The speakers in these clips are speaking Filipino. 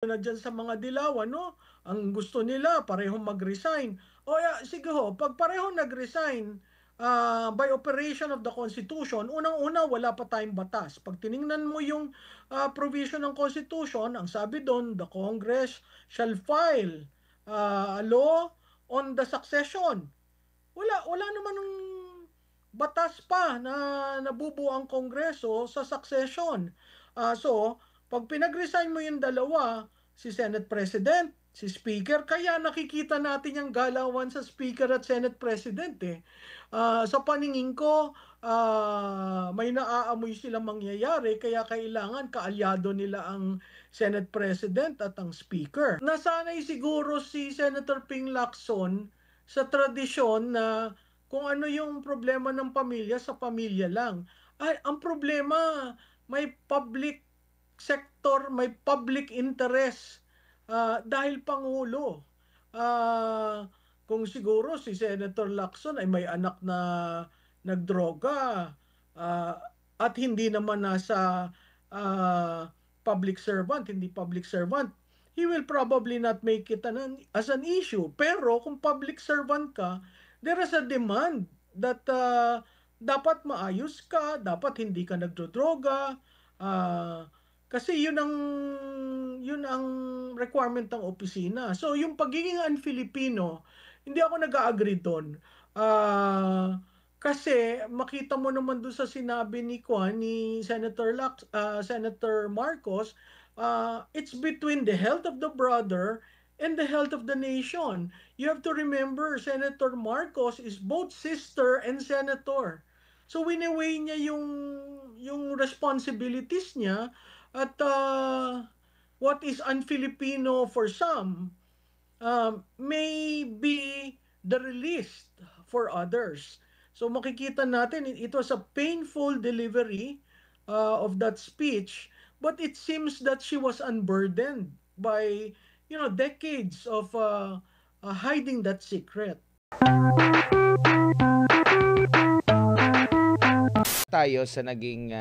na dyan sa mga dilaw, ano? Ang gusto nila, parehong mag-resign. O sige ho, pag parehong nag-resign, by operation of the Constitution, unang-una, wala pa tayong batas. Pag tiningnan mo yung provision ng Constitution, ang sabi doon, the Congress shall file a law on the succession. Wala naman ng batas pa na nabubuo ang Kongreso sa succession. So, pag pinag-resign mo yung dalawa, si Senate President, si Speaker, kaya nakikita natin yung galawan sa Speaker at Senate President eh. Sa paningin ko, may naaamoy silang mangyayari, kaya kailangan kaalyado nila ang Senate President at ang Speaker. Nasanay siguro si Senator Ping Lacson sa tradisyon na kung ano yung problema ng pamilya sa pamilya lang. Ay, ang problema, may public sector, may public interest dahil Pangulo. Kung siguro si Senator Lacson ay may anak na nagdroga at hindi naman nasa public servant, hindi public servant, he will probably not make it as an issue. Pero kung public servant ka, there is a demand that dapat maayos ka, dapat hindi ka nagdodroga, kasi yun ang requirement ng opisina. So yung pagiging un-Filipino, hindi ako nag-agree doon. Kasi makita mo naman doon sa sinabi ni Senator Marcos, it's between the health of the brother and the health of the nation. You have to remember, Senator Marcos is both sister and senator. So winaway niya yung responsibilities niya at what is un-Filipino for some may be the release for others. So makikita natin, it was a painful delivery of that speech, but it seems that she was unburdened by decades of hiding that secret. Tayo sa naging,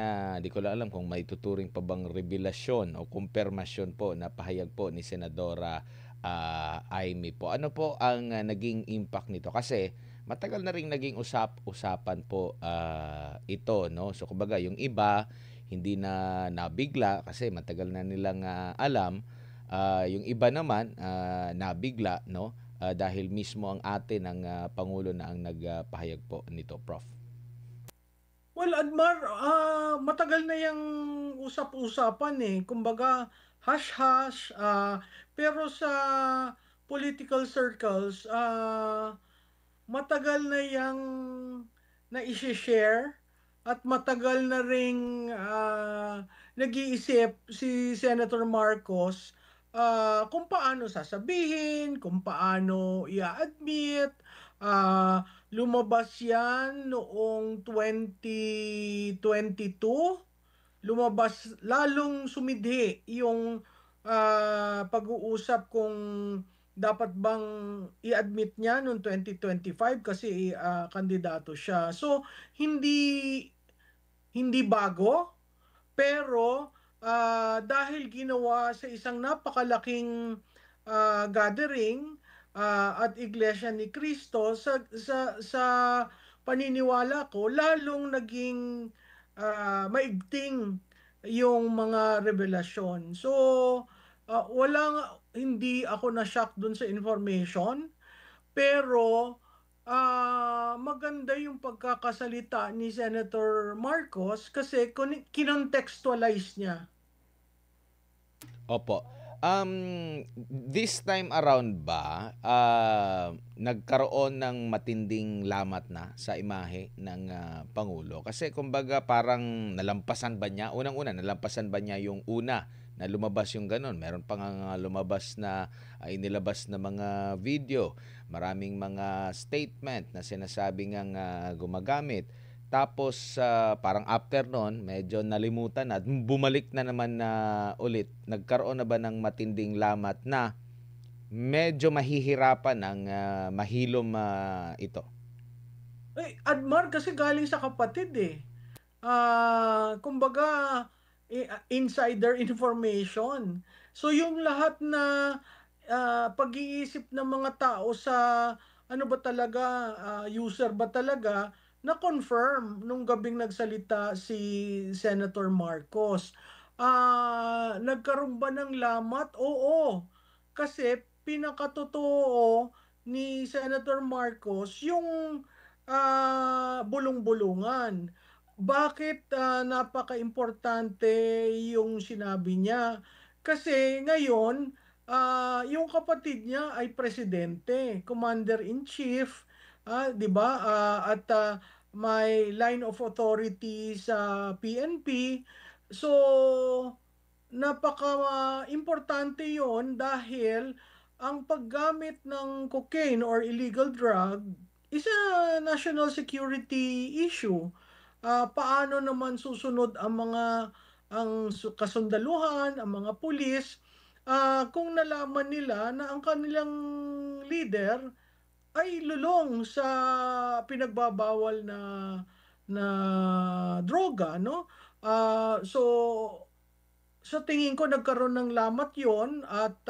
di ko lang alam kung may tuturing pa bang revelasyon o kumpirmasyon po na pahayag po ni Senadora Amy po. Ano po ang naging impact nito? Kasi matagal na rin naging usapan po ito, no? So kumbaga yung iba hindi na nabigla kasi matagal na nilang alam. Yung iba naman nabigla, no? Dahil mismo ang ate ng Pangulo na ang nagpahayag po nito, Prof. Well, Admar, matagal na yung usap-usapan eh. Kumbaga, hush-hush. Pero sa political circles, matagal na yung na-share at matagal na ring nag-iisip si Senator Marcos kung paano sasabihin, kung paano i-admit. Lumabas yan noong 2022. Lumabas, lalong sumidhi yung pag-uusap kung dapat bang i-admit niya noong 2025 kasi kandidato siya. So, hindi bago, pero dahil ginawa sa isang napakalaking gathering at Iglesia ni Cristo, sa paniniwala ko, lalong naging maigting yung mga revelasyon. So, hindi ako na-shock dun sa information, pero maganda yung pagkakasalita ni Senator Marcos kasi kinontextualize niya. Opo. This time around ba, nagkaroon ng matinding lamat na sa imahe ng Pangulo? Kasi kumbaga parang nalampasan ba niya, unang-una, nalampasan ba niya yung una na lumabas yung ganun? Meron pa nga lumabas na inilabas na mga video, maraming mga statement na sinasabi ngang gumagamit. Tapos parang after noon, medyo nalimutan na, bumalik na naman na ulit. Nagkaroon na ba ng matinding lamat na medyo mahihirapan ng mahilom ito? Admar, kasi galing sa kapatid eh. Kumbaga, insider information. So yung lahat na, pag-iisip ng mga tao sa ano ba talaga, user ba talaga, na-confirm nung gabing nagsalita si Senator Marcos. Nagkaroon ba ng lamat? Oo, kasi pinakatotoo ni Senator Marcos yung, bulong-bulungan. Bakit, napakaimportante yung sinabi niya? Kasi ngayon, yung kapatid niya ay presidente, commander-in-chief, 'di ba? At may line of authority sa PNP. So, importante 'yon dahil ang paggamit ng cocaine or illegal drug is a national security issue. Paano naman susunod kasundaluhan, ang mga pulis, kung nalaman nila na ang kanilang leader ay lulong sa pinagbabawal na droga, 'no? So sa tingin ko nagkaroon ng lamat 'yon at,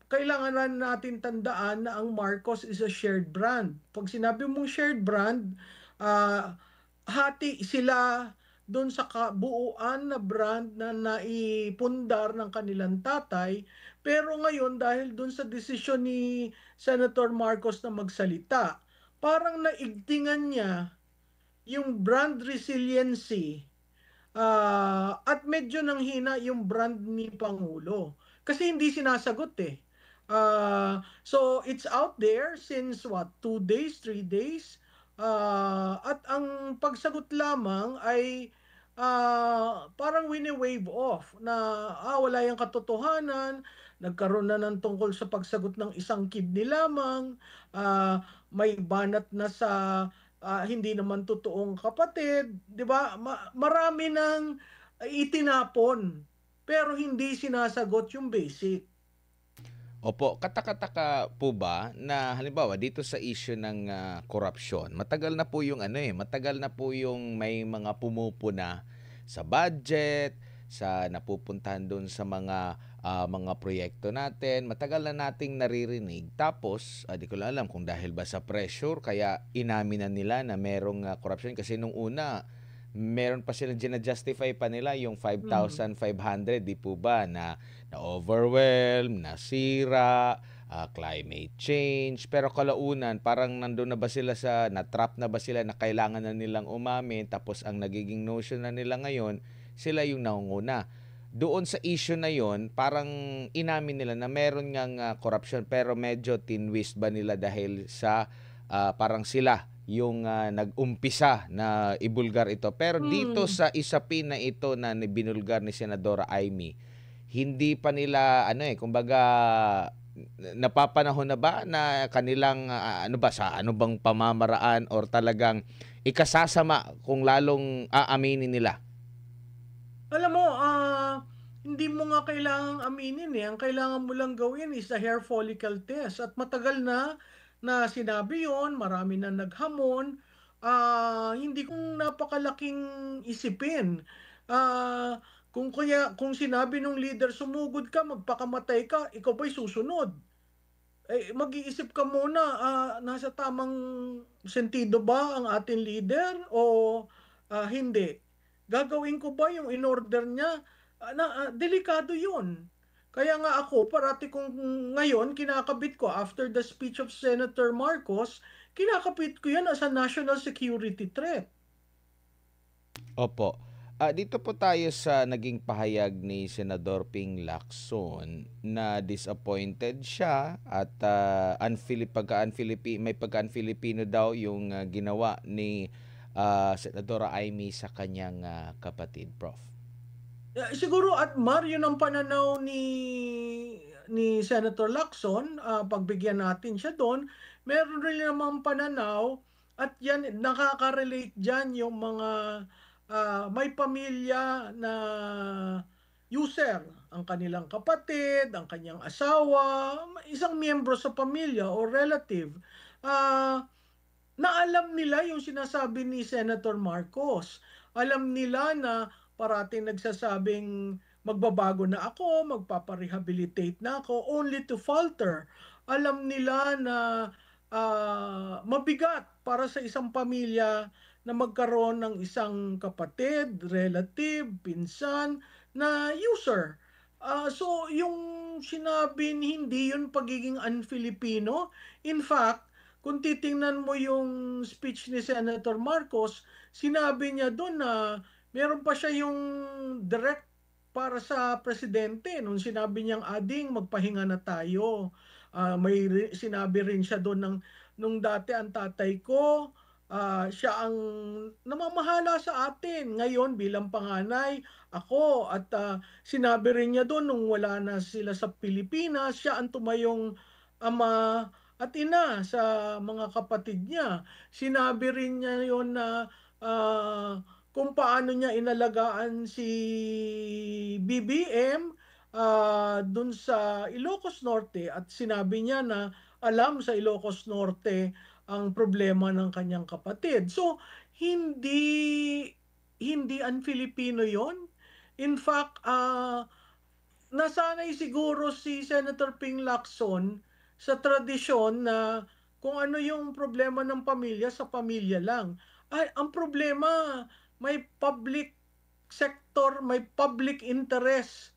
kailangan na natin tandaan na ang Marcos is a shared brand. 'Pag sinabi mong shared brand, ah, hati sila do'n sa kabuuan na brand na naipundar ng kanilang tatay. Pero ngayon dahil do'n sa desisyon ni Senator Marcos na magsalita, parang naigtingan niya yung brand resiliency. At medyo nanghina yung brand ni Pangulo. Kasi hindi sinasagot eh. So it's out there since what, 2 days, 3 days. At ang pagsagot lamang ay parang wini-wave off na wala yung katotohanan, nagkaroon na ng tungkol sa pagsagot ng isang kidney lamang, may banat na sa hindi naman totoong kapatid, 'di ba? Marami ng itinapon, pero hindi sinasagot yung basic. Opo, katakataka po ba na halimbawa dito sa issue ng, korapsyon, matagal na po yung ano, matagal na po yung may mga pumupuna sa budget, sa napupuntahan dun sa mga proyekto natin, matagal na nating naririnig. Tapos, 'di ko lang alam kung dahil ba sa pressure kaya inamin na nila na merong, korapsyon kasi nung una meron pa silang justify pa nila yung Hmm. 5,500 di po ba na-overwhelm, nasira, climate change. Pero kalaunan parang nandun na ba sila na-trap na ba sila na kailangan na nilang umamin tapos ang nagiging notion na nila ngayon, sila yung nangunguna. Doon sa issue na yon parang inamin nila na meron ngang korupsyon pero medyo tinwist ba nila dahil sa parang sila yung nag-umpisa na ibulgar ito. Pero dito Hmm. sa isapin na ito na binulgar ni Senadora Amy, hindi pa nila kumbaga napapanahon na ba na kanilang ano ba sa ano bang pamamaraan or talagang ikasasama kung lalong aaminin nila? Alam mo, hindi mo nga kailangang aminin, eh, ang kailangan mo lang gawin is a hair follicle test at matagal na sinabi 'yon, marami na naghamon. Hindi kung napakalaking isipin. Kung sinabi nung leader, "Sumugod ka, magpakamatay ka," ikaw ba'y susunod? Mag-iisip ka muna, nasa tamang sentido ba ang ating leader o, hindi? Gagawin ko ba yung in-order niya? Delikado yun. Kaya nga ako parati kong ngayon kinakabit ko after the speech of Senator Marcos, kinakabit ko yan as a national security threat. Opo. Dito po tayo sa naging pahayag ni Senador Ping Lacson na disappointed siya at may pagka-un-Filipino daw yung ginawa ni Senadora Amy sa kanyang kapatid, Prof. Siguro at yun ang pananaw ni Senator Lacson, pagbigyan natin siya dun. Meron rin namang pananaw at yan nakaka-relate diyan yung mga, may pamilya na user, ang kanilang kapatid, ang kanyang asawa, isang miyembro sa pamilya o relative. Ah na alam nila yung sinasabi ni Senator Marcos. Alam nila na parating nagsasabing magbabago na ako, magpapa-rehabilitate na ako, only to falter. Alam nila na mabigat para sa isang pamilya na magkaroon ng isang kapatid, relative, pinsan na user. So yung sinabi hindi yun pagiging un-Filipino. In fact, kung titingnan mo yung speech ni Senator Marcos, sinabi niya doon na meron pa siya yung direct para sa presidente nung sinabi niyang ading magpahinga na tayo. Sinabi rin siya doon nung dati ang tatay ko, siya ang namamahala sa atin. Ngayon bilang panganay, ako at sinabi rin niya doon nung wala na sila sa Pilipinas, siya ang tumayong ama at ina sa mga kapatid niya. Sinabi rin niya yon na kung paano niya inalagaan si BBM dun sa Ilocos Norte at sinabi niya na alam sa Ilocos Norte ang problema ng kanyang kapatid. So, hindi hindi un-Filipino 'yon. In fact, nasanay siguro si Senator Ping Lacson sa tradisyon na kung ano yung problema ng pamilya sa pamilya lang. Ay, ang problema may public sector, may public interest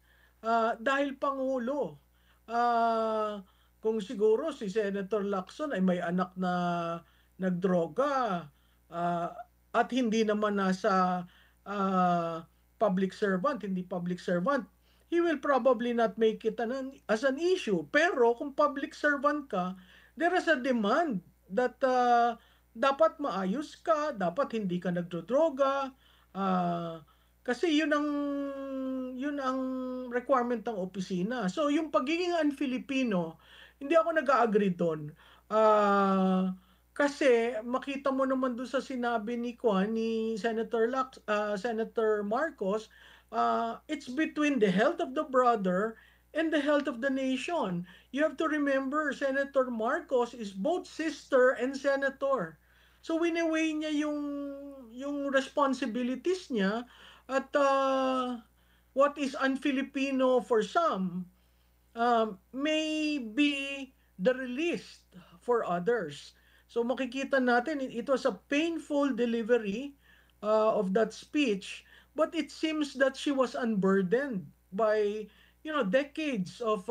dahil Pangulo. Ah, kung siguro si Senator Lacson ay may anak na nagdroga ah, at hindi naman nasa public servant, hindi public servant, he will probably not make it as an issue. Pero kung public servant ka, there is a demand that dapat maayos ka, dapat hindi ka nagdodroga, kasi yun ang requirement ng opisina. So yung pagiging un-Filipino, hindi ako nag-agree doon. Kasi makita mo naman doon sa sinabi ni Senator Marcos, it's between the health of the brother and the health of the nation. You have to remember, Senator Marcos is both sister and senator. So wini-weigh niya yung responsibilities niya at what is un-Filipino for some may be the release for others. So makikita natin it was a painful delivery of that speech, but it seems that she was unburdened by decades of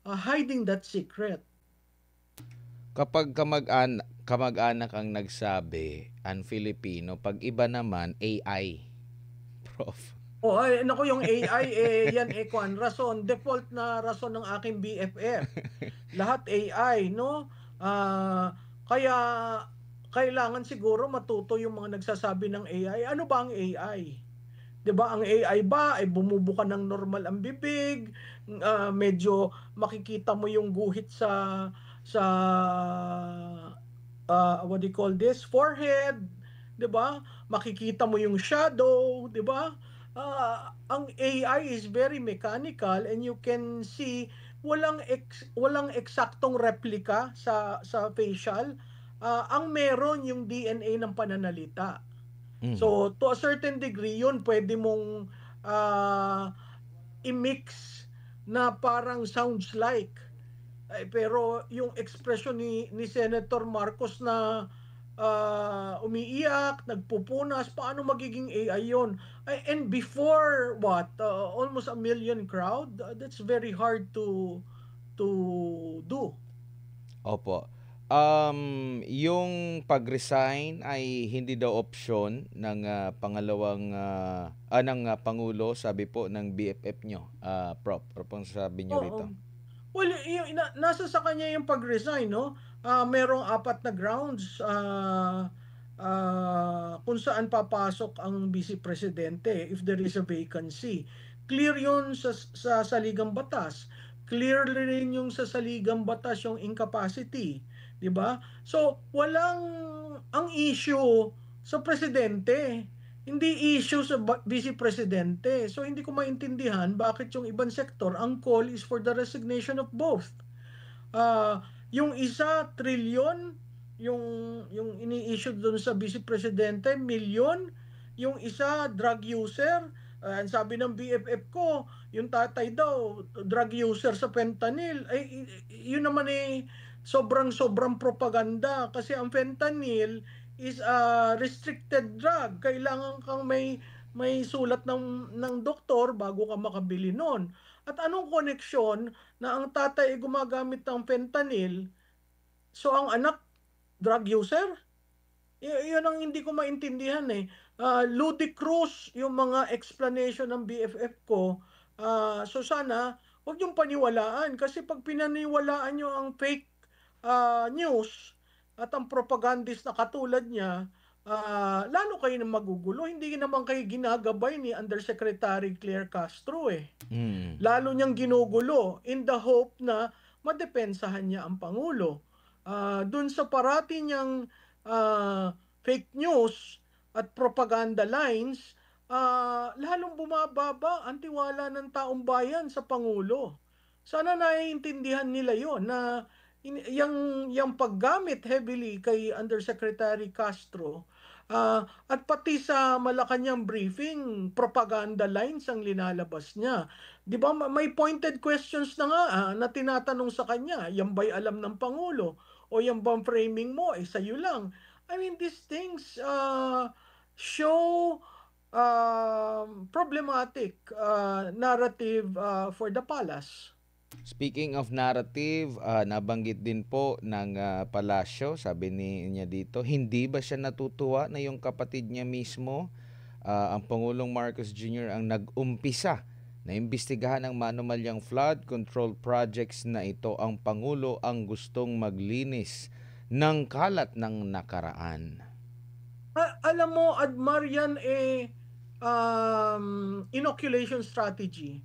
hiding that secret. Kapag kamag-anak ang nagsabi, un-Filipino, pag iba naman, AI, Prof. Ay naku yung AI yan rason, default na rason ng aking BFF. Lahat AI, no? Kaya kailangan siguro matuto yung mga nagsasabi ng AI. Ano ba ang AI? 'Di ba ang AI ba ay bumubuka ng normal ang bibig, medyo makikita mo yung guhit sa what do you call this? Forehead, 'di ba? Makikita mo yung shadow, 'di ba? Ang AI is very mechanical and you can see walang eksaktong replika sa facial. Ang meron yung DNA ng pananalita. So to a certain degree yun pwede mong i-mix na parang sounds like. Pero yung expression ni Senator Marcos na umiiyak, nagpupunas, paano magiging AI yun? And before almost 1 million crowd, that's very hard to do. Opo. Yung pag-resign ay hindi daw opsyon ng pangalawang ng Pangulo, sabi po ng BFF nyo, Prof. Ano sabi nyo rito? Well, nasa sa kanya yung pag-resign, no? Merong 4 na grounds kung saan papasok ang Vice Presidente if there is a vacancy. Clear yun sa saligang batas. Clear rin yung sa saligang batas yung incapacity. 'Di ba? So, ang issue sa presidente, hindi issue sa vice presidente. So, hindi ko maintindihan bakit yung ibang sektor, ang call is for the resignation of both. Yung isa, trilyon, yung ini-issue doon sa vice presidente, milyon. Yung isa, drug user, Ang sabi ng BFF ko, yung tatay daw, drug user sa fentanyl. Ay, yun naman sobrang-sobrang propaganda. Kasi ang fentanyl is a restricted drug. Kailangan kang may sulat ng doktor bago ka makabili nun. At anong koneksyon na ang tatay ay gumagamit ng fentanyl, so ang anak drug user? Yun ang hindi ko maintindihan eh. Ludicrous yung mga explanation ng BFF ko. So sana, huwag niyong paniwalaan. Kasi pag pinaniwalaan niyo ang fake news at ang propagandist na katulad niya, lalo kayo na magugulo. Hindi naman kayo ginagabay ni Undersecretary Claire Castro eh. Mm. Lalo niyang ginugulo in the hope na madepensahan niya ang Pangulo. Dun sa parati niyang fake news at propaganda lines, lalong bumababa ang tiwala ng taong bayan sa Pangulo. Sana naiintindihan nila yon na yung paggamit heavily kay Undersecretary Castro, at pati sa Malacanang briefing, propaganda lines ang linalabas niya. Di ba may pointed questions na nga na tinatanong sa kanya, yan ba'y alam ng Pangulo? O yan bang framing mo, sa'yo lang. I mean, these things show problematic narrative for the palace. Speaking of narrative, nabanggit din po ng palasyo, sabi niya dito, hindi ba siya natutuwa na yung kapatid niya mismo, ang Pangulong Marcos Jr. ang nag-umpisa na imbestigahan ang manumalyang flood control projects na ito, ang Pangulo ang gustong maglinis ng kalat ng nakaraan. Alam mo, Admar, yan inoculation strategy.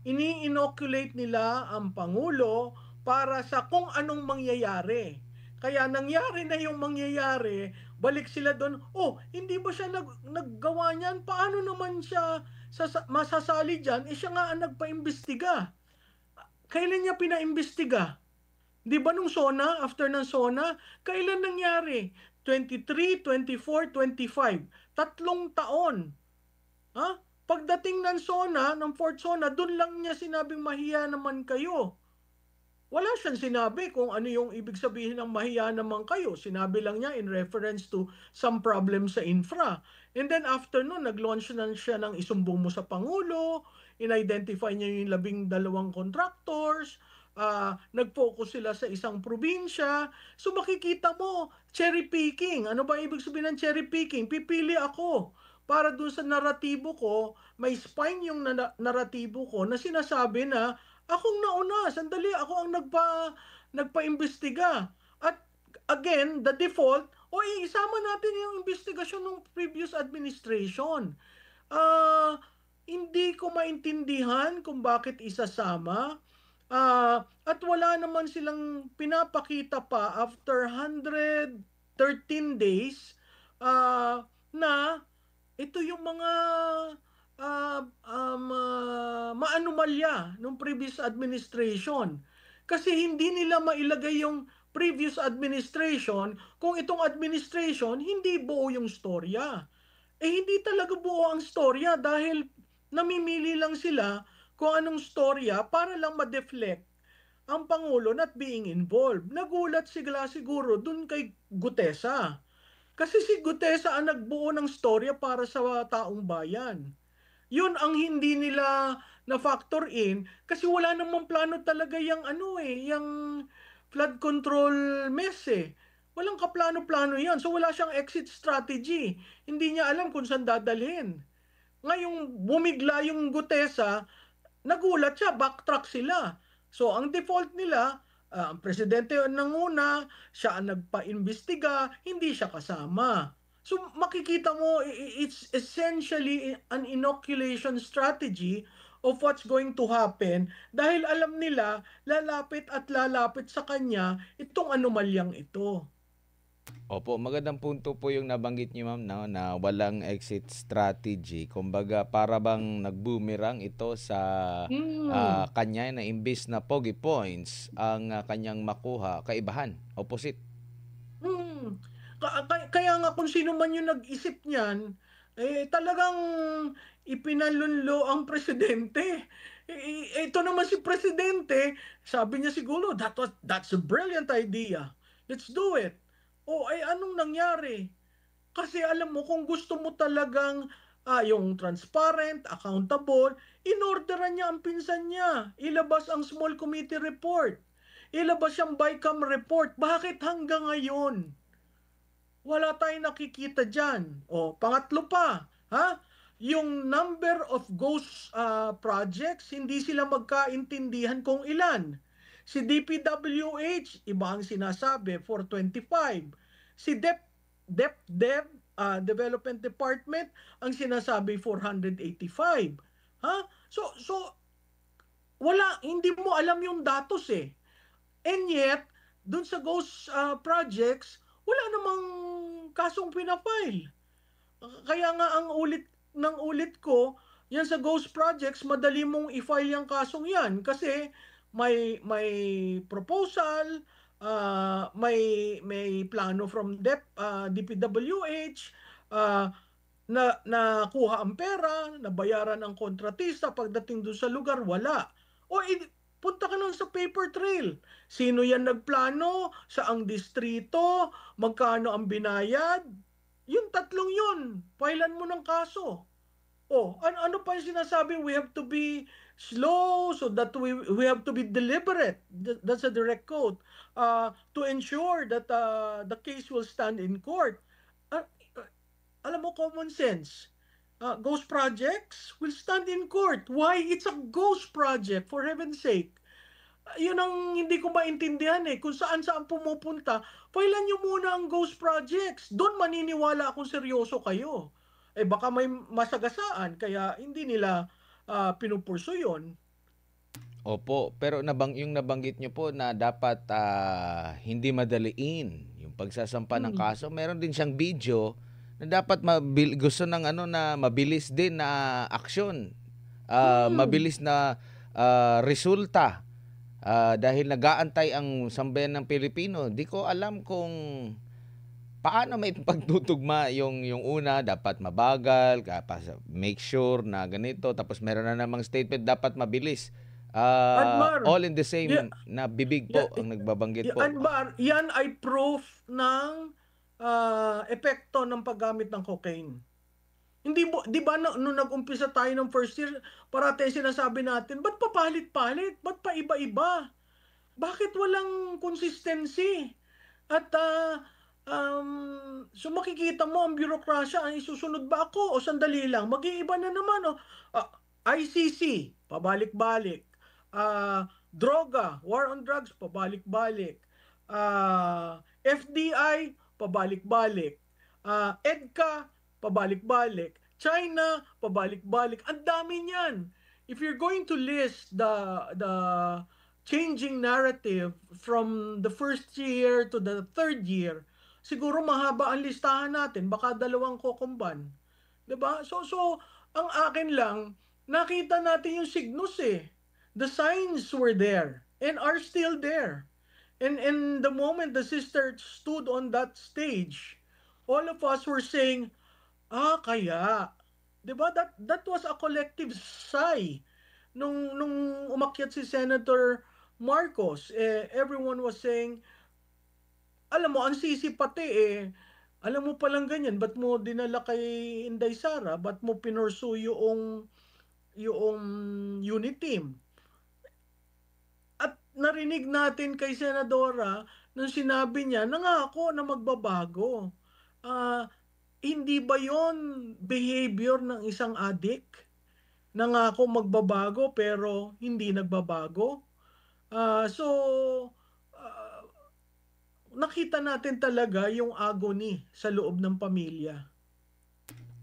Ini-inoculate nila ang Pangulo para sa kung anong mangyayari. Kaya nangyari na yung mangyayari, balik sila doon, hindi ba siya naggawa niyan? Paano naman siya masasali dyan? Siya nga ang nagpaimbestiga. Kailan niya pinaimbestiga? Di ba nung SONA, after ng SONA, kailan nangyari? 23, 24, 25. 3 taon. Pagdating ng SONA, ng fourth SONA, doon lang niya sinabing mahiya naman kayo. Wala siyang sinabi kung ano yung ibig sabihin ng mahiya naman kayo. Sinabi lang niya in reference to some problem sa infra. And then after nun, nag-launch na siya ng isumbong mo sa Pangulo, in-identify niya yung 12 contractors, nag-focus sila sa isang probinsya. So makikita mo, cherry picking. Ano ba ibig sabihin ng cherry picking? Pipili ako para dun sa naratibo ko, may spine yung naratibo ko na sinasabi na akong nauna, sandali, ako ang nagpa-imbestiga. At again, the default, isama natin yung investigasyon ng previous administration. Hindi ko maintindihan kung bakit isasama. At wala naman silang pinapakita pa after 113 days na ito yung mga maanumalya ng previous administration. Kasi hindi nila mailagay yung previous administration kung itong administration hindi buo yung storya. Hindi talaga buo ang storya dahil namimili lang sila kung anong storya para lang ma-deflect ang Pangulo not being involved. Nagulat sila siguro dun kay Gutesa. Kasi si Gutesa ang nagbuo ng storya para sa taong bayan. Yun ang hindi nila na-factor in kasi wala namang plano talaga yung yung flood control mess eh. Walang kaplano-plano yan. So wala siyang exit strategy. Hindi niya alam kung saan dadalhin. Ngayong bumigla yung Gutesa, nagulat siya, backtrack sila. So ang default nila, ang presidente nanguna, siya ang nagpa-imbestiga, hindi siya kasama. So makikita mo, it's essentially an inoculation strategy of what's going to happen dahil alam nila lalapit at lalapit sa kanya itong anomalyang ito. Opo, magandang punto po yung nabanggit niyo ma'am na walang exit strategy. Kumbaga para bang nag-boomerang ito sa kanya na imbis na pogi points ang kanyang makuha, kaibahan, opposite. Kaya nga kung sino man yung nag-isip niyan, Talagang ipinalunlo ang presidente. Ito naman si presidente, sabi niya siguro, that's a brilliant idea. Let's do it." Anong nangyari? Kasi alam mo kung gusto mo talagang, yung transparent, accountable, inorderan niya ang pinsan niya, ilabas ang small committee report, ilabas yung BICAM report. Bakit hanggang ngayon wala tayong nakikita diyan? Pangatlo pa, yung number of ghost, projects, hindi sila magkaintindihan kung ilan. Si DPWH, iba ang sinasabi, 425. Si DepDev, Development Department, ang sinasabi 485. So hindi mo alam yung datos eh. And yet, dun sa ghost, projects, wala namang kasong pinafile. Kaya nga ang ulit ng ulit ko, yan sa ghost projects, madali mong i-file yung kasong yan kasi may proposal, may plano from DPWH, nakuha ang pera, nabayaran ang kontratista, pagdating doon sa lugar, wala. Punta ka nun sa paper trail. Sino yan nagplano? Saang distrito? Magkano ang binayad? Yung tatlong yun, filean mo ng kaso. Ano pa yung sinasabi? We have to be slow so that we have to be deliberate. That's a direct quote. To ensure that the case will stand in court. Uh, Alam mo, common sense. Ghost projects will stand in court. Why? It's a ghost project, for heaven's sake. Yun ang hindi ko maintindihan eh. Kung saan-saan pumupunta, filean nyo muna ang ghost projects. Doon maniniwala akong seryoso kayo. Baka may masagasaan, kaya hindi nila pinupurso yun. Opo, pero yung nabanggit niyo po na dapat hindi madaliin yung pagsasampa ng kaso. Meron din siyang video na dapat gusto ng na mabilis din na aksyon. Mabilis na resulta. Dahil nag-aantay ang sambayan ng Pilipino. Di ko alam kung paano may pagtutugma yung una, dapat mabagal, make sure na ganito, tapos meron na namang statement, dapat mabilis. Admar, All in the same yeah, na bibig po ang nagbabanggit po. Admar, yan ay proof ng epekto ng paggamit ng cocaine. Hindi mo, di ba nung nag-umpisa tayo ng first year, parati sinasabi natin, ba't papalit-palit? Ba't pa iba-iba? Bakit walang consistency? At so makikita mo ang bureaucracia, ang isusunod ba ako o sandali lang? Mag-iiba na naman. ICC, pabalik-balik. Droga, war on drugs, pabalik-balik. FDI, pabalik-balik. EDCA, pabalik-balik. China, pabalik-balik. Ang dami niyan. If you're going to list the changing narrative from the first year to the third year, siguro mahaba ang listahan natin, baka dalawang kokomban. 'Di ba? So ang akin lang, nakita natin yung signals eh. The signs were there and are still there. And the moment the sister stood on that stage, all of us were saying, kaya. 'Di ba? That was a collective sigh nung umakyat si Senator Marcos. Everyone was saying, alam mo, ang sisi pati alam mo palang ganyan, ba't mo dinala kay Inday Sara? Ba't mo pinursu yung unit team? At narinig natin kay Senadora nung sinabi niya, nangako na magbabago. Hindi ba yon behavior ng isang addict? Nangako magbabago pero hindi nagbabago? So, nakita natin talaga yung agony sa loob ng pamilya.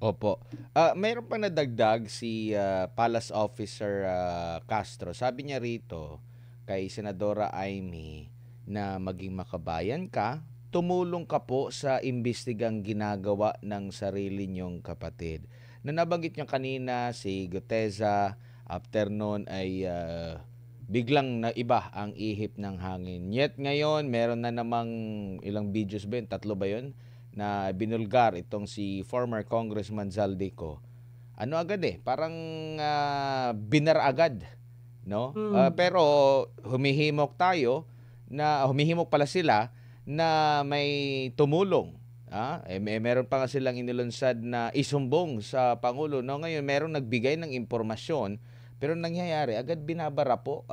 Opo. Mayroon pang nadagdag si Palace Officer Castro. Sabi niya rito kay Senadora Amy na maging makabayan ka, tumulong ka po sa imbestigang ginagawa ng sarili niyong kapatid. Na nabanggit niyo kanina si Guteza, after noon ay biglang naiba ang ihip ng hangin. Yet ngayon, meron na namang ilang videos ba yun? 3 ba yun? na binulgar itong si former Congressman Zaldico, ano agad parang binar agad, no? Hmm. Pero humihimok pala sila na may tumulong. Meron pa nga silang inilunsad na isumbong sa Pangulo. No? Ngayon, meron nagbigay ng impormasyon, pero nangyayari, agad binabara po,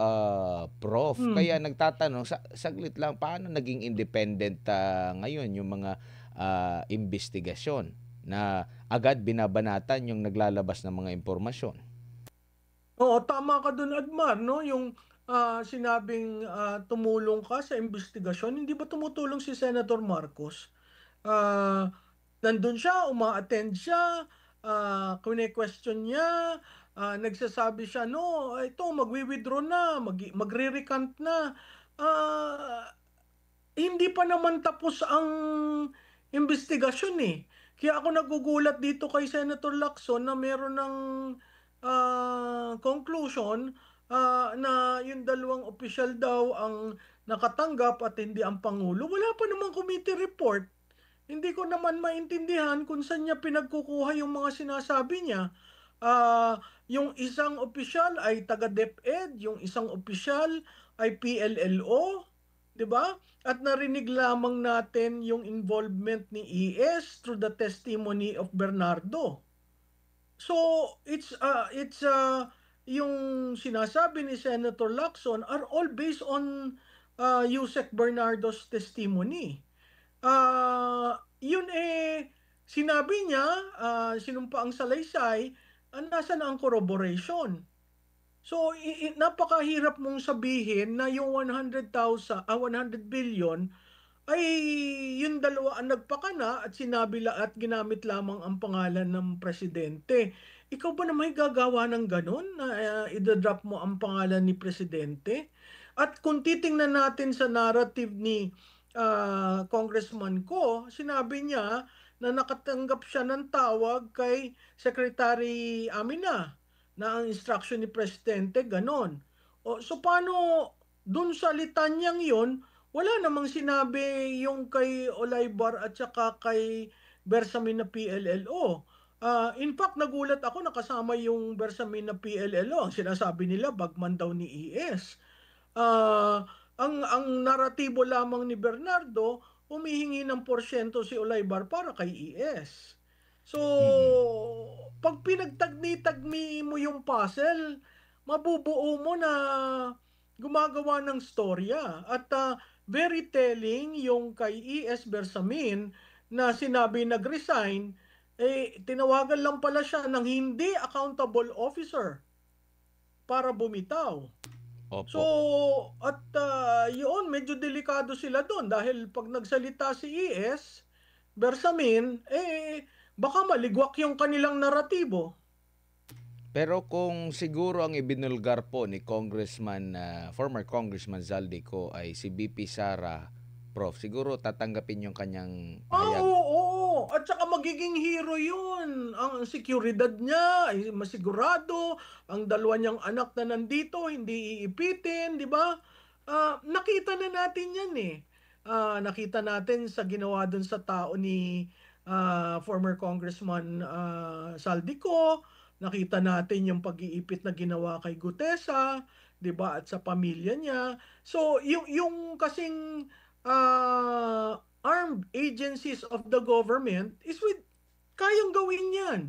Prof. Kaya Hmm. nagtatanong, saglit lang, paano naging independent ngayon yung mga investigasyon na agad binabanatan yung naglalabas ng mga impormasyon? Oo, tama ka dun, Admar, 'no, yung, sinabing, tumulong ka sa investigasyon. Hindi ba tumutulong si Senator Marcos? Ah, Nandun siya, uma-attend siya, kine-question niya, nagsasabi siya, "No, ito magwi-withdraw na, magre-recant na." Ah, Hindi pa naman tapos ang investigasyon, eh. Kaya ako nagugulat dito kay Senator Lacson na meron ng, conclusion, na yung dalawang opisyal daw ang nakatanggap at hindi ang pangulo. Wala pa namang committee report. Hindi ko naman maintindihan kung saan niya pinagkukuha yung mga sinasabi niya. Yung isang opisyal ay taga DepEd, yung isang opisyal ay PLLO, 'di ba? At narinig lamang natin yung involvement ni ES through the testimony of Bernardo. So, yung sinasabi ni Senator Lacson are all based on Yusek Bernardo's testimony. Yun, sinabi niya, sinumpa ang salaysay, nasaan ang corroboration? So, napakahirap mong sabihin na yung 100 billion ay yung dalawa ang nagpakana at sinabi at ginamit lamang ang pangalan ng presidente. Ikaw ba naman gagawa ng gano'n na idadrop mo ang pangalan ni presidente? At kung titingnan natin sa narrative ni Congressman Ko, sinabi niya na nakatanggap siya ng tawag kay Secretary Amina na ang instruction ni presidente ganon. So paano dun sa litanyang yon, wala namang sinabi yung kay Olaybar at saka kay Bersamin na PLLO. In fact, nagulat ako nakasama yung Bersamin na PLLO. Ang sinasabi nila, bagman daw ni ES. Ang naratibo lamang ni Bernardo, humihingi ng porsyento si Olaybar para kay ES. So, Mm. pag pinagtagni-tagni mo yung puzzle, mabubuo mo na gumagawa ng storya. At very telling yung kay ES Bersamin na sinabi nag-resign, tinawagan lang pala siya ng hindi accountable officer para bumitaw. So, Opo. at yun, medyo delikado sila doon dahil pag nagsalita si ES, Bersamin, baka maligwak yung kanilang naratibo. Pero kung siguro ang ibinulgar po ni former Congressman Zaldico ay si BP Sara, Prof, siguro tatanggapin yung kanyang pahayag. Oo. At saka magiging hero yun. Ang seguridad niya ay masigurado. Ang dalawa niyang anak na nandito, hindi iipitin, di ba? Nakita na natin yan eh. Nakita natin sa ginawa dun sa tao ni former Congressman Saldico. Nakita natin yung pag-iipit na ginawa kay Gutesa, di ba? At sa pamilya niya. So, yung kasing armed agencies of the government kayang gawin yan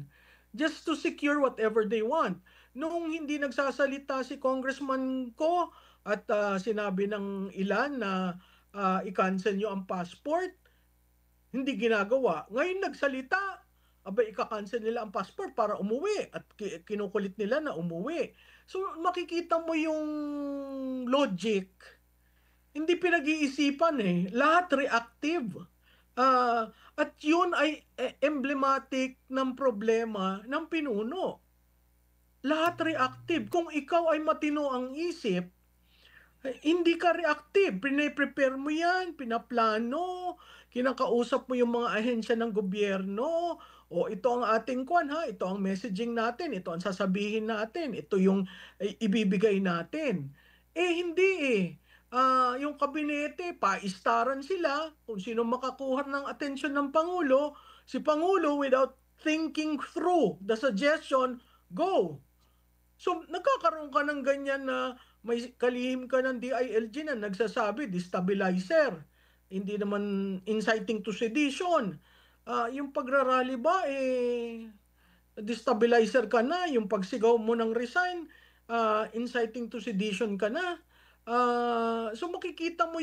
just to secure whatever they want. Noong hindi nagsasalita si Congressman Ko at sinabi ng ilan na i-cancel nyo ang passport, hindi ginagawa. Ngayon nagsalita, abay ika-cancel nila ang passport para umuwi at kinukulit nila na umuwi. So makikita mo yung logic, hindi pinag-iisipan lahat reactive. At yun ay emblematic ng problema ng pinuno. Lahat reactive. Kung ikaw ay matino ang isip, hindi ka reactive. Pine-prepare mo yan, pinaplano, kinakausap mo yung mga ahensya ng gobyerno, o ito ang ating kwan ha, ito ang messaging natin, ito ang sasabihin natin, ito yung ibibigay natin. Hindi eh. yung kabinete, paistaran sila kung sino makakuha ng atensyon ng Pangulo. Si Pangulo, without thinking through the suggestion, go. So, nagkakaroon ka ng ganyan na may kalihim ka ng DILG na nagsasabi, destabilizer. Hindi naman inciting to sedition. Yung pagrarally ba, destabilizer ka na. Yung pagsigaw mo ng resign, inciting to sedition ka na. So makikita mo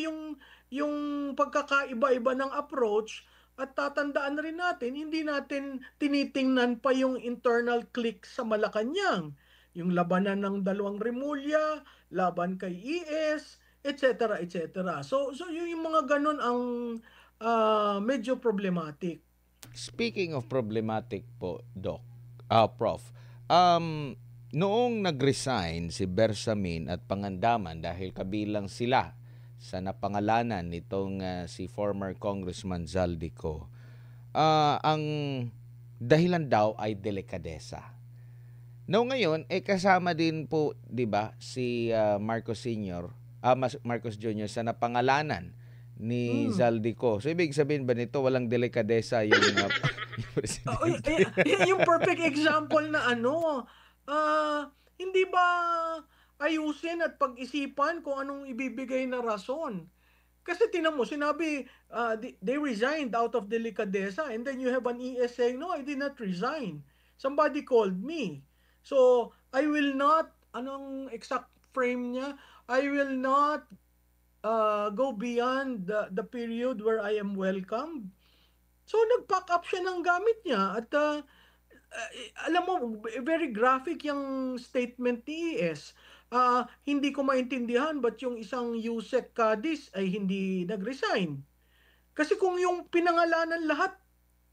yung pagkakaiba-iba ng approach at tatandaan rin natin, hindi natin tinitingnan pa yung internal click sa Malacanang. Yung labanan ng dalawang Rimulya, laban kay ES, etc. etc. So yung mga ganun ang medyo problematic. Speaking of problematic po, Doc, Prof, noong nag-resign si Bersamin at Pangandaman dahil kabilang sila sa napangalanan nitong si former Congressman Zaldico, ang dahilan daw ay delikadesa. No, ngayon, kasama din po, di ba, si Marcos Sr., Marcos Jr. sa napangalanan ni Hmm. Zaldico. So, ibig sabihin ba nito, walang delikadesa yung, yung presidente? Yung perfect example na hindi ba ayusin at pag-isipan kung anong ibibigay na rason? Kasi tinan mo, sinabi, they resigned out of delicadeza, and then you have an ES saying, no, I did not resign. Somebody called me. So, I will not, anong exact frame niya? I will not go beyond the period where I am welcome. So, nag-pack up siya ng gamit niya at alam mo, very graphic yung statement ni ES. Hindi ko maintindihan ba't yung isang Yusek Cadiz ay hindi nag-resign. Kasi kung yung pinangalanan lahat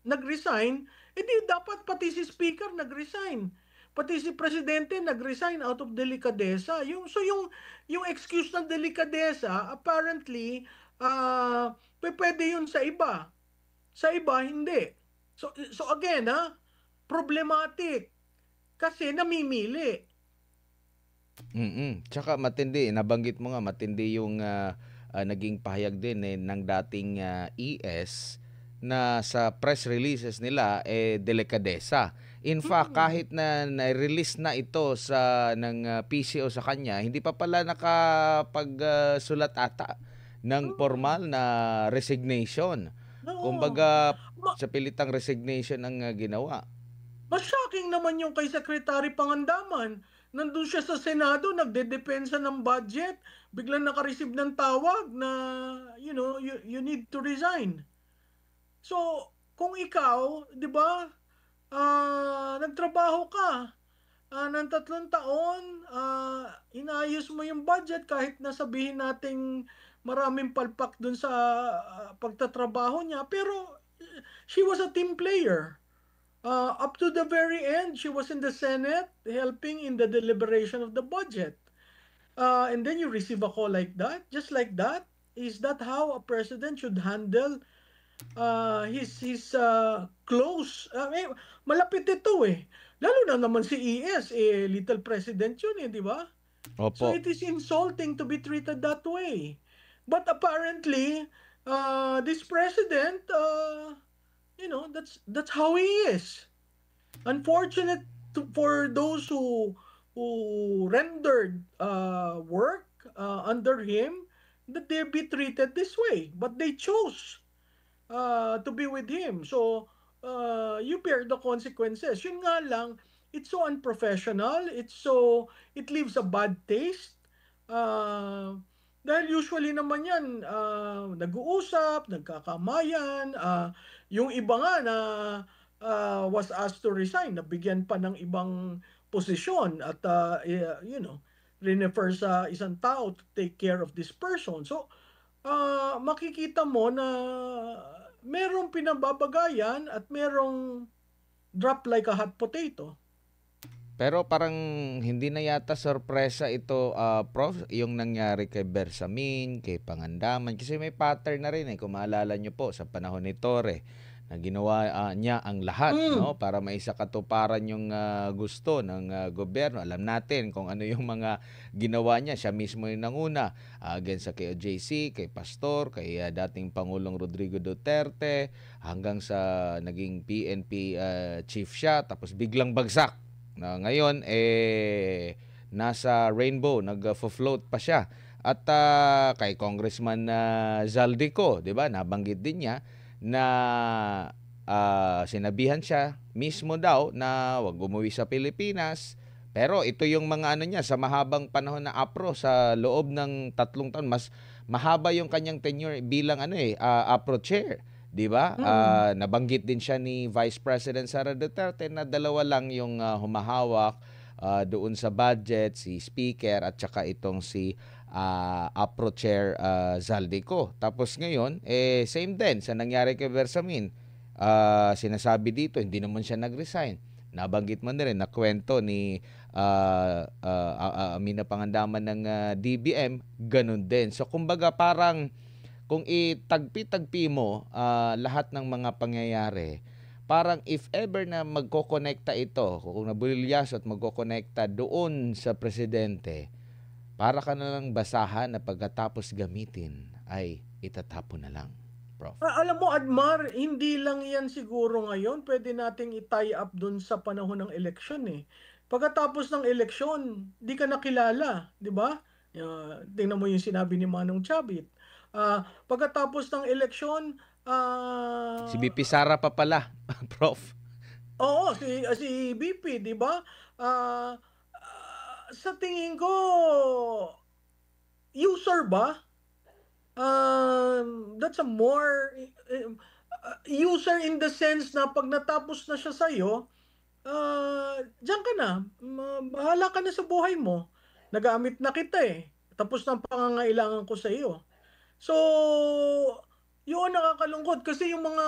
nag-resign, edi dapat pati si Speaker nag-resign. Pati si Presidente nag-resign out of delicadeza. Yung excuse ng delicadeza, apparently, pwede yun sa iba. Sa iba, hindi. So again, problematic. Kasi namimili. Tsaka matindi, nabanggit mo nga, matindi yung naging pahayag din ng dating ES na sa press releases nila delikadesa. In fact, Mm. kahit na na-release na ito sa ng PCO sa kanya, hindi pa pala nakapagsulat ata ng Mm. formal na resignation. Oo. Kumbaga, Ma sa pilitang resignation ang ginawa. mas shocking naman yung kay Secretary Pangandaman. Nandun siya sa Senado, nagdedepensa ng budget, biglang naka-receive ng tawag na, you need to resign. So, kung ikaw, di ba, nagtrabaho ka ng 3 taon, inayos mo yung budget kahit na sabihin nating maraming palpak dun sa pagtatrabaho niya, pero she was a team player. Up to the very end, she was in the Senate helping in the deliberation of the budget. And then you receive a call like that, just like that. Is that how a president should handle his close? Malapit ito eh. Lalo na naman si ES, little president yun di ba? So Opo. it is insulting to be treated that way. But apparently, this president, that's how he is. Unfortunate for those who rendered work under him, that they be treated this way, but they chose to be with him. So you bear the consequences. Yun nga lang, it's so unprofessional. It leaves a bad taste. Dahil usually naman yan, nag-uusap, nagkakamayan, yung iba nga na was asked to resign, nabigyan pa ng ibang posisyon at refer sa isang tao to take care of this person. So, makikita mo na merong pinababagayan at merong drop like a hot potato. Pero parang hindi na yata sorpresa ito, Prof, yung nangyari kay Bersamin, kay Pangandaman. Kasi may pattern na rin kung maalala nyo po sa panahon ni Torre na ginawa niya ang lahat, Hmm. no, para maisakatuparan yung gusto ng gobyerno. Alam natin kung ano yung mga ginawa niya. Siya mismo yung nanguna against sa kay OJC, kay Pastor, kay dating Pangulong Rodrigo Duterte, hanggang sa naging PNP chief siya, tapos biglang bagsak. Na ngayon nasa Rainbow, nag-float pa siya. At kay Congressman Zaldico, 'di ba? Nabanggit din niya na sinabihan siya mismo daw na wag umuwi sa Pilipinas. Pero ito yung mga ano niya sa mahabang panahon na APRO sa loob ng 3 taon, mas mahaba yung kanyang tenure bilang APRO chair, 'di ba? Mm. Nabanggit din siya ni Vice President Sara Duterte na dalawa lang yung humahawak doon sa budget, si Speaker at saka itong si APRO Chair Zaldico. Tapos ngayon, same din sa nangyari kay Bersamin. Sinasabi dito, hindi naman siya nag-resign. Nabanggit mo na rin na kwento ni Amina Pangandaman ng DBM, ganun din. So kumbaga parang kung itagpi-tagpi mo lahat ng mga pangyayari, parang if ever na magkokonekta ito, kung nabulilyaso at magkokonekta doon sa presidente, para ka na lang basahan na pagkatapos gamitin ay itatapon na lang, Prof. Alam mo, Admar, hindi lang yan siguro ngayon. Pwede nating i-tie up dun sa panahon ng eleksyon eh. Pagkatapos ng eleksyon, di ka nakilala, di ba? Tingnan mo yung sinabi ni Manong Chavit. Pagkatapos ng eleksyon, Si BP Sara pa pala, Prof. oo, si BP, di ba? Ah, sa tingin ko, user ba? That's a more user in the sense na pag natapos na siya sa'yo, diyan ka na. Bahala ka na sa buhay mo. Nagamit na kita eh. Tapos na ang pangangailangan ko sa iyo. So, yun ang nakakalungkot kasi yung mga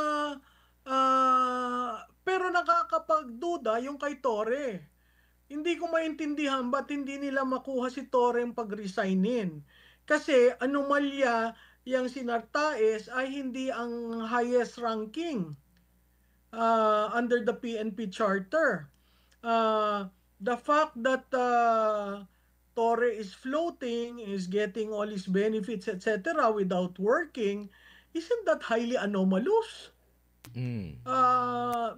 pero nakakapagduda yung kay Tore. Hindi ko maintindihan ba't hindi nila makuha si Torreng pag-resignin. Kasi anomalya yang sinartaes ay hindi ang highest ranking under the PNP charter. The fact that Torre is floating, is getting all his benefits, etc. without working, isn't that highly anomalous? Mm.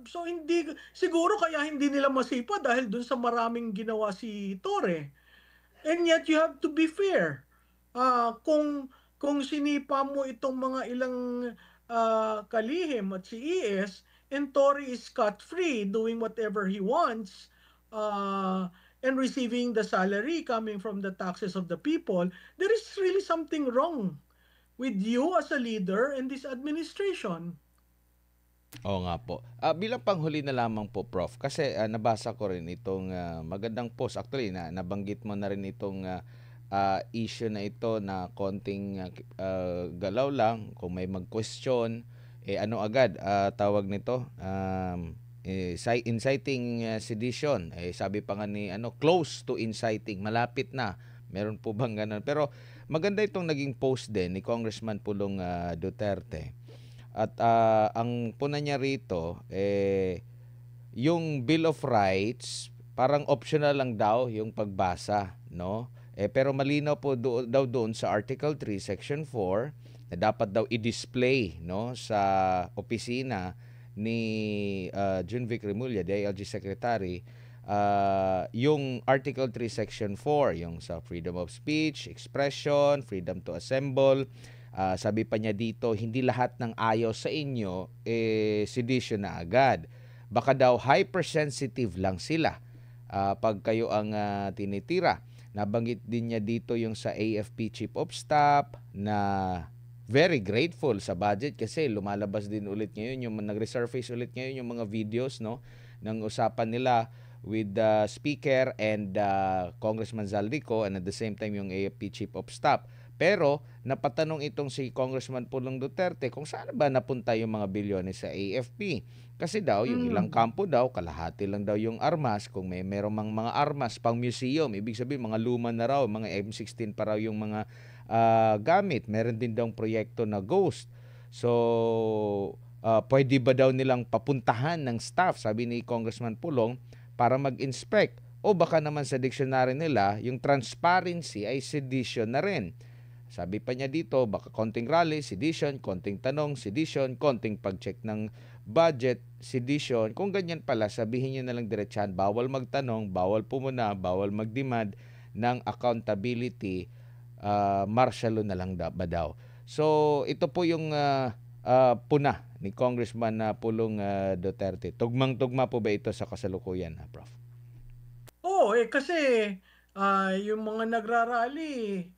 So hindi siguro kaya hindi nila masipa dahil dun sa maraming ginawa si Torre. And yet you have to be fair. Kung sinipa mo itong mga ilang kalihim at si ES, and Torre is scot-free doing whatever he wants and receiving the salary coming from the taxes of the people, there is really something wrong with you as a leader in this administration. Oo nga po. Bilang panghuli na lamang po, Prof, kasi nabasa ko rin itong magandang post. Actually, nabanggit mo na rin itong issue na ito na konting galaw lang. Kung may mag-question, ano agad tawag nito? Inciting sedition. Sabi pa nga ni close to inciting, malapit na. Meron po bang ganun? Pero maganda itong naging post din ni Congressman Pulong Duterte. At ang puna niya rito, yung Bill of Rights, parang optional lang daw yung pagbasa, no? Pero malinaw po daw doon sa Article 3, Section 4, na dapat daw i-display, no, sa opisina ni Junvic Remulla, DILG Secretary, yung Article 3, Section 4, yung sa freedom of speech, expression, freedom to assemble. Sabi pa niya dito, hindi lahat ng ayaw sa inyo sedition na agad. Baka daw hypersensitive lang sila pag kayo ang tinitira. Nabanggit din niya dito yung sa AFP Chief of Staff na very grateful sa budget kasi lumalabas din ulit ngayon yung nag-resurface ulit ngayon yung mga videos, no, ng usapan nila with the Speaker and Congressman Zaldico, and at the same time yung AFP Chief of Staff. Pero napatanong itong si Congressman Pulong Duterte kung saan ba napunta yung mga bilyones sa AFP. Kasi daw, yung ilang kampo daw, kalahati lang daw yung armas. Kung merong mga armas pang museum, ibig sabihin mga luma na raw, mga M16 pa raw yung mga gamit. Meron din daw proyekto na Ghost. So, puwede ba daw nilang papuntahan ng staff, sabi ni Congressman Pulong, para mag-inspect. O baka naman sa dictionary nila, yung transparency ay sedition na rin. Sabi pa niya dito, baka konting rally, sedition, konting tanong, sedition, konting pag-check ng budget, sedition. Kung ganyan pala, sabihin niyo na lang diretsahan, bawal magtanong, bawal pumuna, bawal mag-demand ng accountability, martial law na lang ba daw. So, ito po yung puna ni Congressman Pulong Duterte. Tugmang-tugma po ba ito sa kasalukuyan, Prof? Oo, kasi yung mga nagrarally,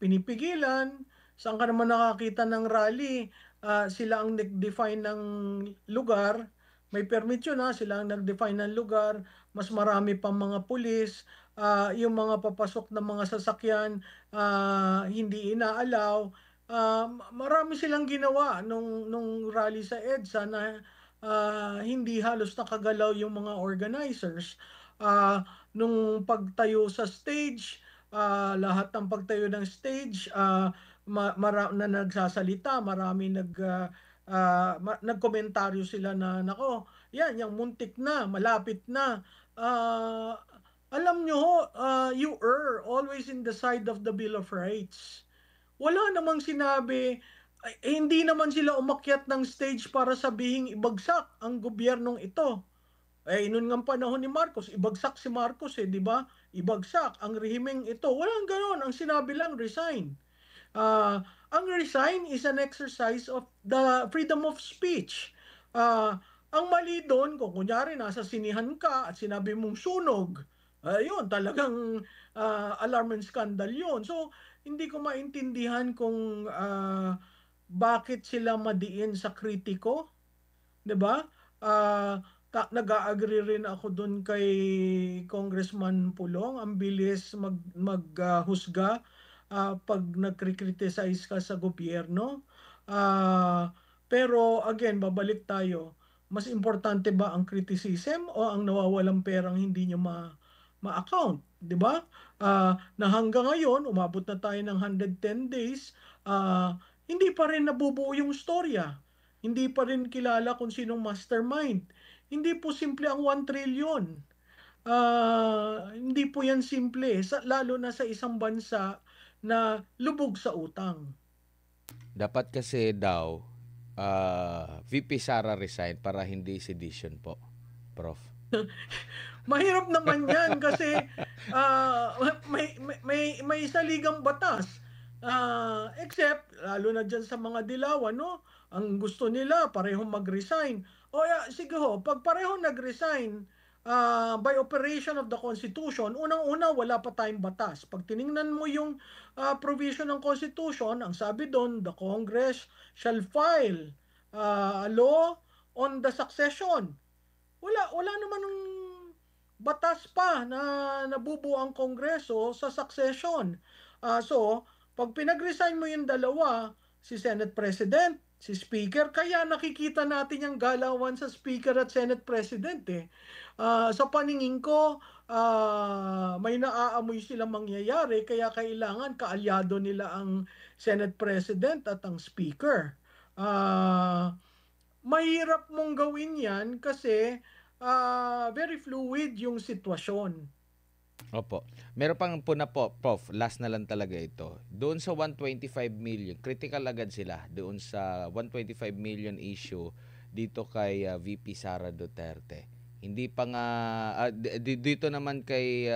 pinipigilan. Saan ka naman nakakita ng rally? Sila ang nag-define ng lugar. May permit yun, sila ang nag-define ng lugar. Mas marami pang mga pulis. Yung mga papasok ng mga sasakyan, hindi inaalaw. Marami silang ginawa nung rally sa EDSA na hindi halos nakagalaw yung mga organizers. Nung pagtayo sa stage, lahat ng pagtayo ng stage, na nagsasalita, marami nagkomentaryo sila na, nako, yan, yung muntik na, malapit na. Ah, Alam nyo ho, you err always in the side of the Bill of Rights. Wala namang sinabi, hindi naman sila umakyat ng stage para sabihing ibagsak ang gobyernong ito. Noon ngang panahon ni Marcos, ibagsak si Marcos, di ba? Ibagsak ang rehimeng ito. Walang ganon. Ang sinabi lang, resign. Ang resign is an exercise of the freedom of speech. Ang mali doon, kung kunyari nasa sinihan ka at sinabi mong sunog, yun, talagang alarm and scandal yun. So, hindi ko maintindihan kung bakit sila madiin sa kritiko, 'di ba? Nag-a-agree rin ako doon kay Congressman Pulong, ang bilis maghusga pag nagkri-criticize ka sa gobyerno. Pero again, babalik tayo. Mas importante ba ang criticism o ang nawawalang perang hindi nyo ma-account, 'di ba? Na hanggang ngayon, umabot na tayo ng 110 days, hindi pa rin nabubuo yung storya. Hindi pa rin kilala kung sinong mastermind. Hindi po simple ang 1 trillion. Hindi po yan simple, lalo na sa isang bansa na lubog sa utang. Dapat kasi daw, VP Sara resign para hindi sedition po, Prof. Mahirap naman yan kasi may saligang batas. Except, lalo na dyan sa mga dilawan, no? Ang gusto nila, parehong mag-resign. Sige ho, pag parehong nag-resign, by operation of the Constitution, unang-una, wala pa tayong batas. Pag tiningnan mo yung provision ng Constitution, ang sabi doon, the Congress shall file a law on the succession. Wala naman ng batas pa na nabubuo ang Kongreso sa succession. So, pag pinag-resign mo yung dalawa, si Senate President, si Speaker, kaya nakikita natin yung galawan sa Speaker at Senate President eh. Sa paningin ko, may naaamoy silang mangyayari, kaya kailangan kaalyado nila ang Senate President at ang Speaker. Mahirap mong gawin yan kasi very fluid yung sitwasyon. Opo. Meron pang puna po, Prof, last na lang talaga ito. Doon sa 125 million, critical agad sila doon sa 125 million issue dito kay VP Sara Duterte. Hindi pa nga, dito naman kay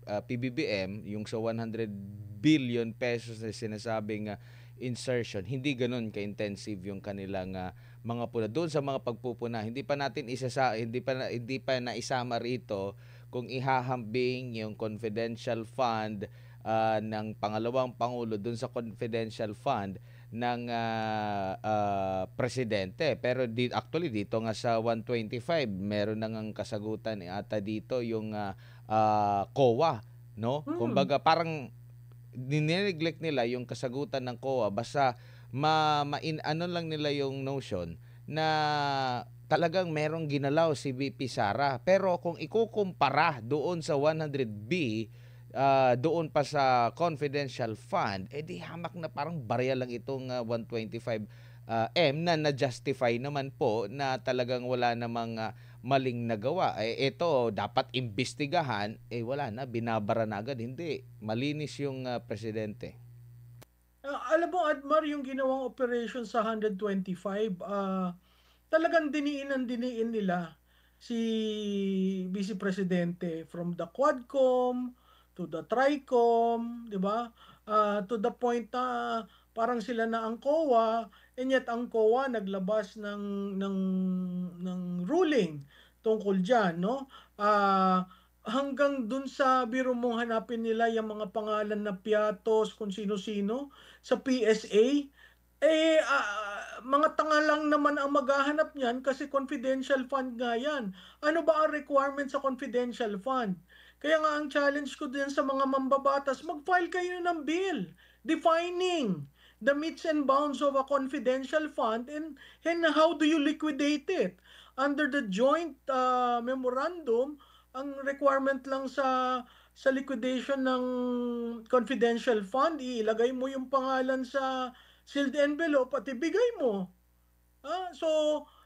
PBBM, yung sa 100 billion pesos na sinasabing insertion, hindi ganun ka-intensive yung kanilang mga puna. Doon sa mga pagpupuna, hindi pa naisama rito kung ihahambing yung confidential fund ng pangalawang pangulo doon sa confidential fund ng presidente. Pero actually dito nga sa 125 meron nang kasagutan ata dito yung COA, no? Kumbaga parang nineglect nila yung kasagutan ng COA, basta ano lang nila yung notion na talagang merong ginalaw si VP Sara. Pero kung ikukumpara doon sa 100B, doon pa sa confidential fund, di hamak na parang barya lang itong 125 na na-justify naman po na talagang wala namang maling nagawa. Ito dapat imbestigahan, wala na, binabara na agad. Hindi, malinis yung presidente. Alam mo, Admar, yung ginawang operation sa 125, talagang diniin nila si Vice Presidente from the Quadcom to the Tricom, di ba? To the point na parang sila na ang COA, and yet ang COA naglabas ng ruling tungkol diyan, no? Hanggang dun sa biro mong hanapin nila yung mga pangalan na piatos kung sino-sino sa PSA, mga tanga lang naman ang maghahanap niyan kasi confidential fund nga yan. Ano ba ang requirement sa confidential fund? Kaya nga ang challenge ko din sa mga mambabatas, mag-file kayo ng bill defining the metes and bounds of a confidential fund, and how do you liquidate it? Under the joint memorandum, ang requirement lang sa liquidation ng confidential fund, ilagay mo yung pangalan sa sealed envelope at ibigay mo. So,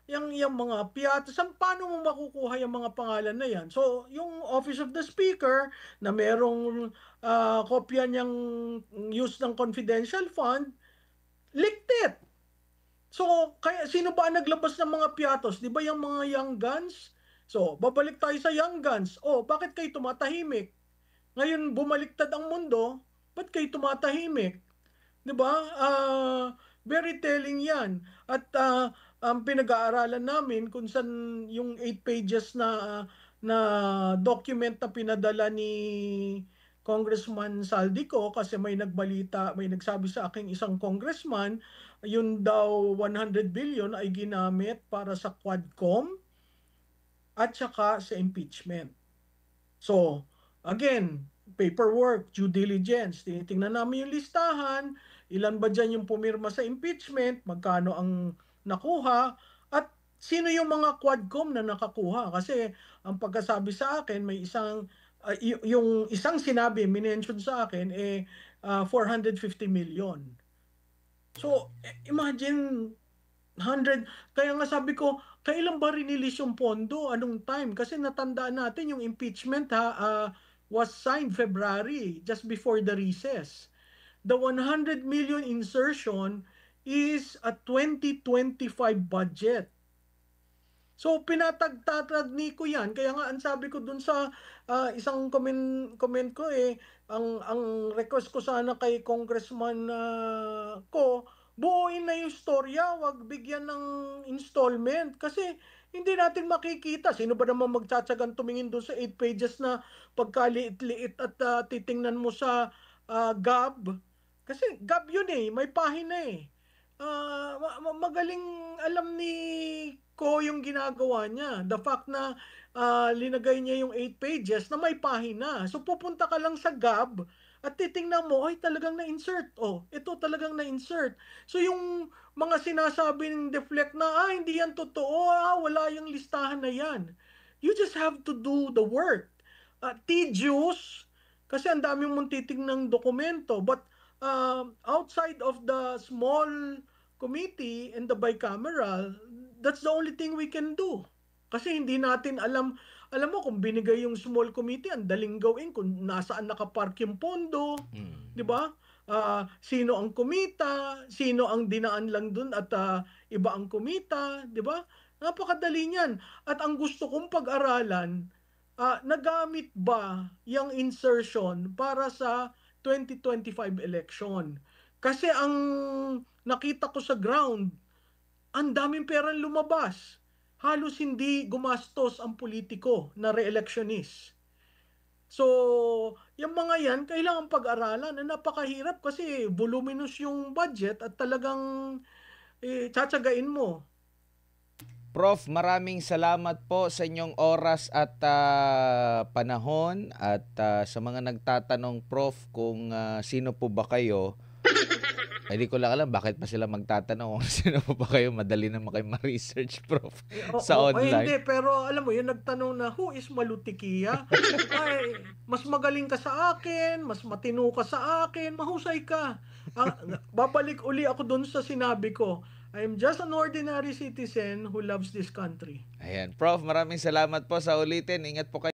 yung mga piat, paano mo makukuha yung mga pangalan na yan? So, yung Office of the Speaker na merong kopya niyang use ng confidential fund, leaked it. So, kaya sino ba ang naglabas ng mga piatos? Di ba yung mga young guns? So, babalik tayo sa young guns. Oh, bakit kayo tumatahimik? Ngayon, bumaliktad ang mundo, ba't kayo tumatahimik? 'Di ba? Very telling 'yan. At ang pinag-aaralan namin kung saan yung 8 pages na document na pinadala ni Congressman Saldico, kasi may nagbalita, may nagsabi sa aking isang congressman, yun daw 100 billion ay ginamit para sa Quadcom at saka sa impeachment. So, again, paperwork, due diligence, tinitingnan namin yung listahan, ilan ba dyan yung pumirma sa impeachment, magkano ang nakuha, at sino yung mga Quadcom na nakakuha. Kasi ang pagkasabi sa akin, may isang, yung isang sinabi, minention sa akin, 450 million. So, imagine, 100, kaya nga sabi ko, kailan ba rinilis yung pondo? Anong time? Kasi natandaan natin yung impeachment was signed February, just before the recess. The 100 million insertion is a 2025 budget. So pinatagtatagni ko yan. Kaya nga ang sabi ko dun sa isang comment ko, ang request ko sana kay Congressman ko, buuin na yung storya, wag bigyan ng installment. Kasi hindi natin makikita. Sino ba naman magtsatsagang tumingin doon sa 8 pages na pagkaliit-liit at titingnan mo sa GAB? Kasi GAB yun may pahina magaling alam ni Ko yung ginagawa niya. The fact na linagay niya yung 8 pages na may pahina. So pupunta ka lang sa GAB at titingnan mo, ay talagang na-insert. Oh, ito talagang na-insert. So yung mga sinasabi ng deflect na, hindi yan totoo, wala yung listahan na yan. You just have to do the work. Tedious, kasi ang dami mong titingnang dokumento. But outside of the small committee and the bicameral, that's the only thing we can do. Kasi hindi natin alam mo kung binigay yung small committee, ang daling gawin kung nasaan nakapark yung pondo, 'di ba? Sino ang kumita, sino ang dinaan lang dun at iba ang kumita, 'di ba? Napakadali niyan. At ang gusto kong pag-aralan, nagamit ba yung insertion para sa 2025 election? Kasi ang nakita ko sa ground, ang daming perang lumabas. Halos hindi gumastos ang politiko na re-electionist. So, yung mga yan, kailangan pag-aralan na napakahirap kasi voluminous yung budget at talagang tsatsagain mo. Prof, maraming salamat po sa inyong oras at panahon at sa mga nagtatanong, Prof, kung sino po ba kayo, di ko lang alam bakit pa sila magtatanong kung sino pa ba kayo, madali naman kayong ma-research, Prof, sa Hindi, online. pero alam mo yun, nagtanong na, "Who is Malutikia?" Ay, mas magaling ka sa akin, mas matino ka sa akin, mahusay ka. Babalik uli ako dun sa sinabi ko, I am just an ordinary citizen who loves this country. Ayan, Prof, maraming salamat po sa ulitin. Ingat po kayo.